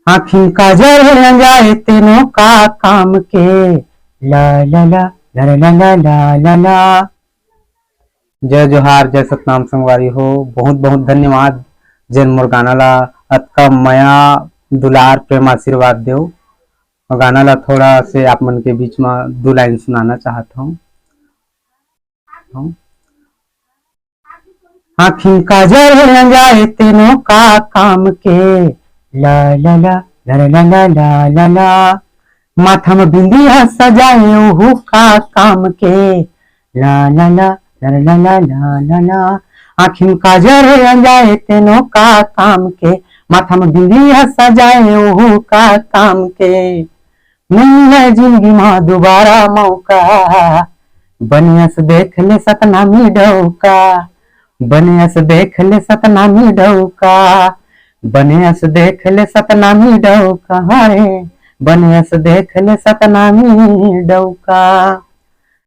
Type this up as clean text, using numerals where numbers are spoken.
आखिन काजल जाए तेनों का काम के ला ला ला ला ला ला ला ला ला। जय जोहार, जय सतनाम संगवारी हो। बहुत बहुत धन्यवाद जेन मोर गाना ला अतका माया दुलार प्रेम आशीर्वाद देव। और गाना ला थोड़ा से आप मन के बीच में 2 लाइन सुनाना चाहता हूँ। आखिन काजल जाए तेनों का काम के ला ला ला ला ला ला ला ला ला। माथा में बिंदिया सजाए ओहू का काम के ला ला ला ला ला ला ला ला ला। आखिन काजल जाए तेनों का काम के, माथा में बिंदिया सजाए ओहू का काम के। नहीं है जिंदगी में दोबारा मौका, बनियस देख ले सतनामी डौका। बनियस देख ले सतनामी डौका, बनियस देख ले सतनामी डौका रे, बनियस देख ले सतनामी डौका।